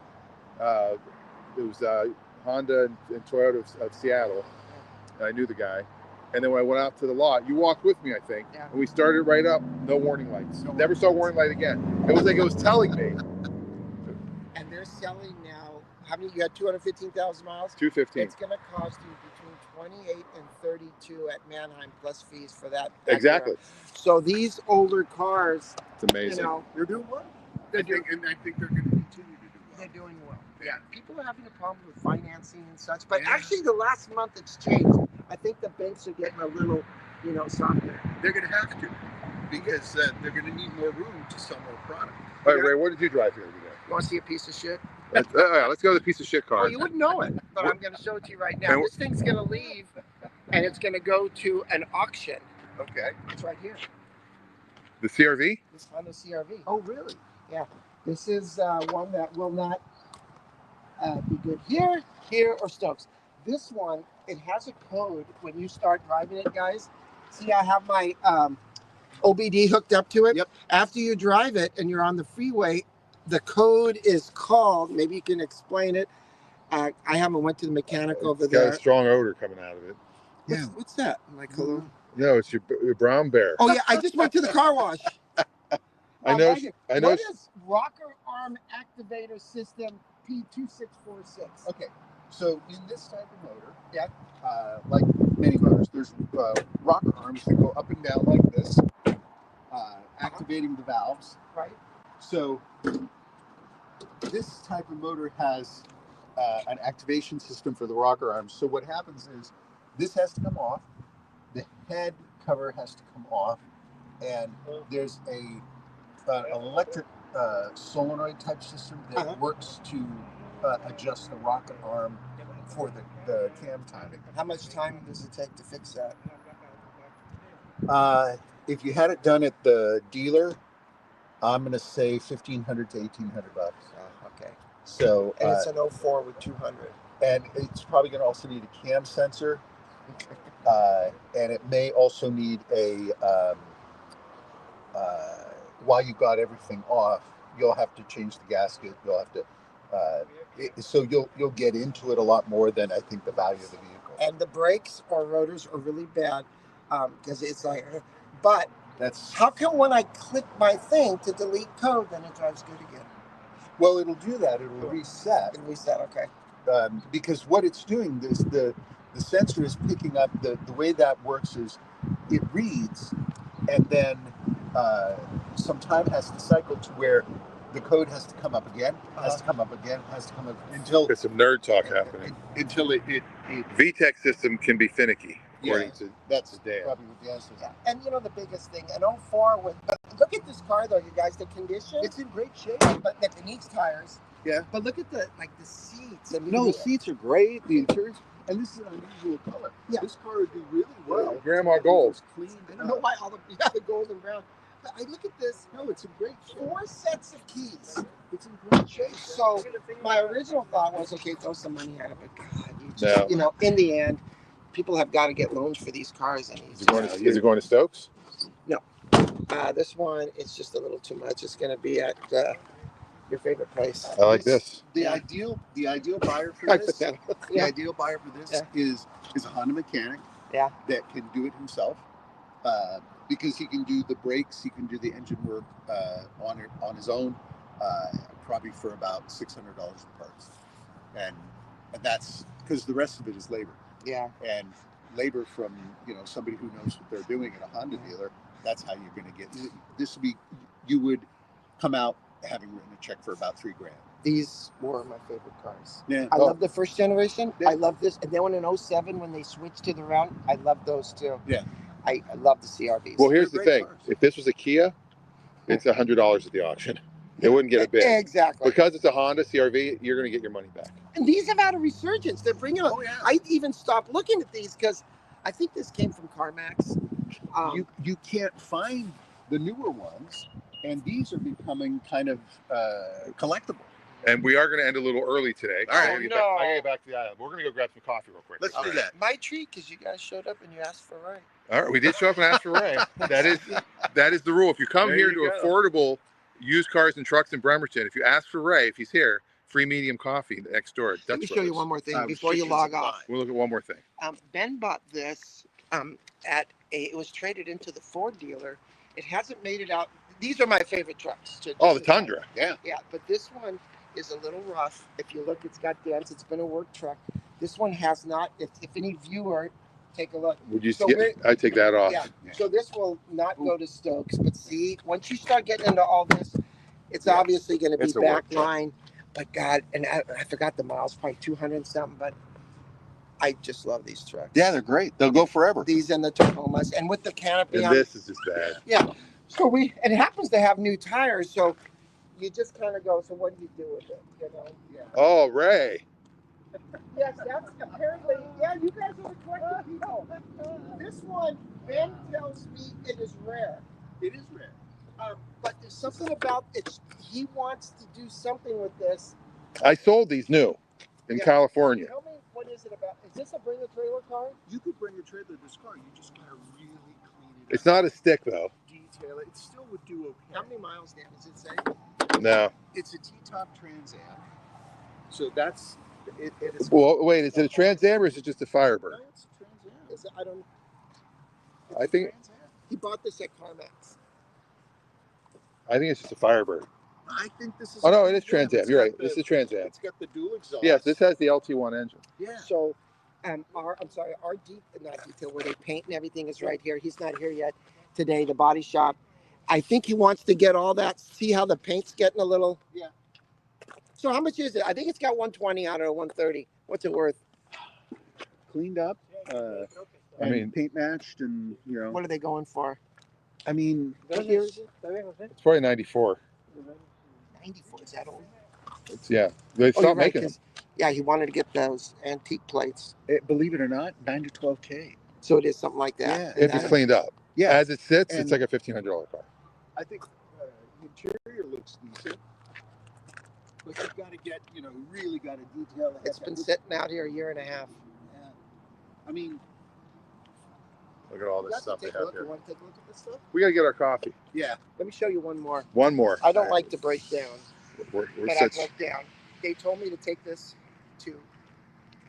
It was Honda and Toyota of Seattle. And I knew the guy. And then when I went out to the lot, you walked with me, I think. Yeah. And we started right up, no warning lights. Never saw a warning light again. It was like it was telling me. And they're selling now, how many, you had 215,000 miles? 215. It's going to cost you between 28 and 32 at Manheim plus fees for that. Exactly. So these older cars, It's amazing. you know, You're doing what? I think they're going to continue to do well. They're doing well. Yeah. People are having a problem with financing and such, but Yeah. actually the last month it's changed. I think the banks are getting a little, softer. They're going to have to, because they're going to need more room to sell more product. All right, Ray, what did you drive here today? You want to see a piece of shit? Let's go to the piece of shit car. Well, you wouldn't know it, but I'm going to show it to you right now. And This thing's going to leave, and it's going to go to an auction. Okay. It's right here. The CRV? This Honda CRV. Oh, really? Yeah. This is one that will not be good here, or Stokes. This one, it has a code when you start driving it, guys. See, I have my OBD hooked up to it. Yep. After you drive it and you're on the freeway, the code is called, maybe you can explain it. I haven't went to the mechanic over It's got there. a strong odor coming out of it. What's that? Like, hello? No, it's your brown bear. Oh, yeah, I just went to the car wash. I know. What is rocker arm activator system P2646? Okay. So in this type of motor, like many motors, there's rocker arms that go up and down like this, activating the valves. Right. So this type of motor has an activation system for the rocker arms. So what happens is this has to come off, the head cover has to come off, and there's an electric solenoid type system that works to adjust the rocket arm for the cam timing. How much time does it take to fix that? If you had it done at the dealer, I'm going to say $1,500 to $1,800. Okay. So And it's an 04 with 200. and it's probably going to also need a cam sensor, and it may also need a while you got everything off, you'll have to change the gasket. You'll have to so you'll get into it a lot more than I think the value of the vehicle. And the brakes or rotors are really bad because it's like, but That's how come when I click my thing to delete code, then it drives good again? well, it'll do that. It'll reset. It reset, okay. Because what it's doing is the sensor is picking up the way that works is it reads, and then some time has to cycle to where the code has to come up again, has to come up again, has to come up until There's some nerd talk happening. until it VTEC system can be finicky, according to that's Dan. probably what the answer is. Yeah. And the biggest thing, an 04 with, but look at this car though, you guys, the condition. It's in great shape. But it needs tires. Yeah. But look at the seats. And No, the seats are great. The interior, and this is an unusual color. Yeah. This car would do really well. Grandma gold. It's clean. I don't know why all the gold and brown. But I look at this. No, it's in great shape. 4 sets of keys. It's in great shape. So my original thought was, okay, throw some money at it, but God, in the end, people have got to get loans for these cars, and Is it going to Stokes? this one, it's just a little too much. It's going to be at your favorite place. I like this. The ideal buyer for this. The Yeah. ideal buyer for this is a Honda mechanic. Yeah. That can do it himself, because he can do the brakes, he can do the engine work on his own, probably for about $600 in parts, and that's because the rest of it is labor. Yeah. And labor from somebody who knows what they're doing at a Honda dealer. That's how you're going to get this. Would be you would come out having written a check for about $3,000. These were my favorite cars. Yeah. I love the first generation. Yeah. I love this. And then in 07, when they switched to the round, I love those too. Yeah. I love the CRVs. Well, here's the They're thing. great cars. If this was a Kia, it's $100 at the auction. It wouldn't get a bid. Exactly. Because it's a Honda CRV, you're going to get your money back. And these have had a resurgence. They're bringing up. Oh, yeah. I even stopped looking at these because I think this came from CarMax. You can't find the newer ones, and these are becoming kind of collectible. And we are going to end a little early today. All right. I gotta get back to the island. We're going to go grab some coffee real quick. Let's All do right. that. My treat, because you guys showed up and you asked for Ray. All right, we did show up and ask for Ray. That is the rule. If you come There here you to go. affordable used cars and trucks in Bremerton, if you ask for Ray, if he's here, free medium coffee next door. Let me show you one more thing before you log off. We'll look at one more thing. Ben bought this it was traded into the Ford dealer. It hasn't made it out. These are my favorite trucks. Oh, the Tundra. Yeah. Yeah, but this one is a little rough. If you look, it's got dents. It's been a work truck. This one has not. If any viewer, take a look. Would you? So I take that off. Yeah. So this will not go to Stokes. But see, once you start getting into all this, It's obviously going to be It's a work truck. backline, but God, and I forgot the miles, probably 200 and something, but I just love these trucks. Yeah, they're great. They'll go forever. These and the Tacomas, and with the canopy And on. this is just bad. Yeah. So it happens to have new tires, so you just kind of go, so what do you do with it? You know? Yeah. Oh, Ray. Yes, that's apparently, yeah, you guys are the correct people. This one, Ben tells me it is rare. It is rare. But there's something about it. He wants to do something with this. I sold these new in California. Tell me, what is it about? Is this a bring a trailer car? You could bring a trailer this car. You just gotta really clean it It's up. not a stick, though. Detail it. It still would do okay. How many miles, Dan, does it say? No. It's a T-top Trans Am. So that's it. It is. Well, wait, is it a Trans Am or is it just a Firebird? No, it's a Trans Am. Is it, I don't. I think Trans Am. He bought this at CarMax. it's just a Firebird. I think this is. Oh, no, it is Trans Am. It's You're got right. This is Trans Am. It's got the dual exhaust. Yes, this has the LT1 engine. Yeah. So, our not detail where they paint and everything is right here. He's not here yet today. The body shop. I think he wants to get all that. See how the paint's getting a little. Yeah. So how much is it? I think it's got 120 out of 130. What's it worth? Cleaned up. I mean, paint matched, and What are they going for? I mean, What year is it? it's probably 94. 94. Is that old? Yeah. They Oh, stopped you're right, making them. 'cause, yeah, he wanted to get those antique plates. believe it or not, 9 to 12K. So it is something like that. Yeah. If it's cleaned up. Yeah. As it sits, And- it's like a $1,500 car. I think the interior looks decent, but you've got to get, really got to detail it. It's been sitting out here a year and a half. Yeah. I mean, Look at all You this guys stuff can they take a have look. You here. want to take a look at this stuff? We got to get our coffee. yeah. Let me show you one more. One more. I don't like to break down, We're but I such, broke down. They told me to take this to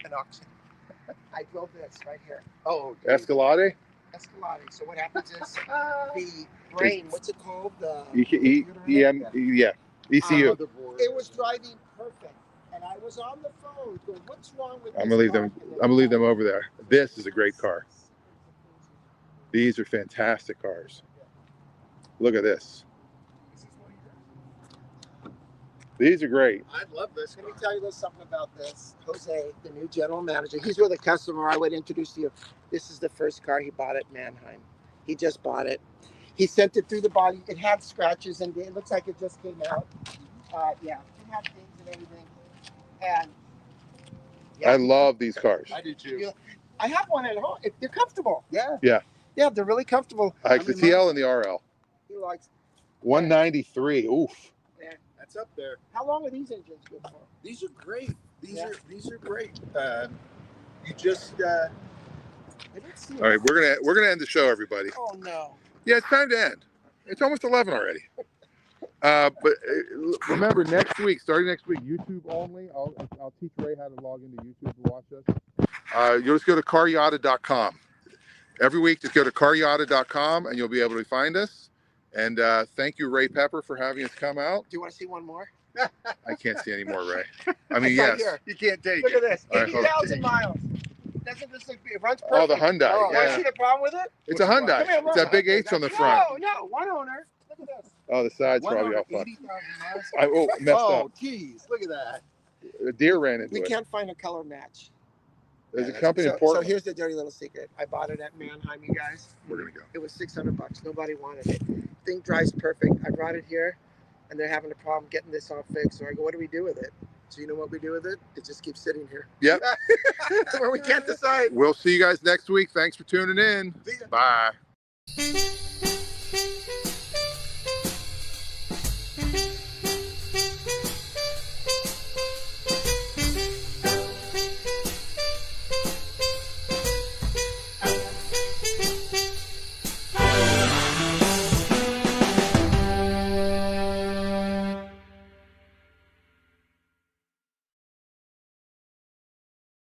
an auction. I drove this right here. Oh, Escalade? Escalade. So what happens is the brain, what's it called? The Yeah. ECU. it was driving perfect. And I was on the phone going, what's wrong with I'm this gonna leave car? them. And I'm gonna leave them over there. This is a great car. These are fantastic cars. Look at this. These are great. I love this. Let me tell you a little something about this. Jose, the new general manager, he's with a customer I would introduce to you. This is the first car he bought at Mannheim. He just bought it. He sent it through the body. It had scratches and it looks like it just came out. Yeah, it had things and everything. And I love these cars. I do too. I have one at home. They're comfortable. Yeah. Yeah, they're really comfortable. I like the TL and the RL. He likes. 193. Oof. That's up there. How long are these engines good for? These are great. These Yeah. are great. You just I didn't see All right, we're gonna end the show, everybody. Oh no. Yeah, it's time to end. It's almost 11 already. But remember, starting next week, YouTube only. I'll teach Ray how to log into YouTube to watch us. You'll just go to CarYada.com. Every week, just go to CarYada.com and you'll be able to find us. And thank you, Ray Pepper, for having us come out. Do you want to see one more? I can't see any more, Ray. I mean, It's right yes. here. you can't take Look it. at this. All right, hold on. 80,000 miles. Doesn't this look it runs perfect? Oh, the Hyundai. Oh, Yeah. I see the problem with it? It's a Hyundai. Come here, It's look. that big H on the front. No, one owner. Look at this. Oh, the side's One probably over all fucked. 80,000 miles. I messed Oh, up. geez, look at that. A deer ran into We it. can't find a color match. There's a company in So Portland. here's the dirty little secret. I bought it at Mannheim, you guys. We're gonna go. It was $600. Nobody wanted it. Thing drives perfect. I brought it here, and they're having a problem getting this all fixed. So I go, what do we do with it? So you know what we do with it? It just keeps sitting here. Yep. Where we can't decide. We'll see you guys next week. Thanks for tuning in. See ya. Bye.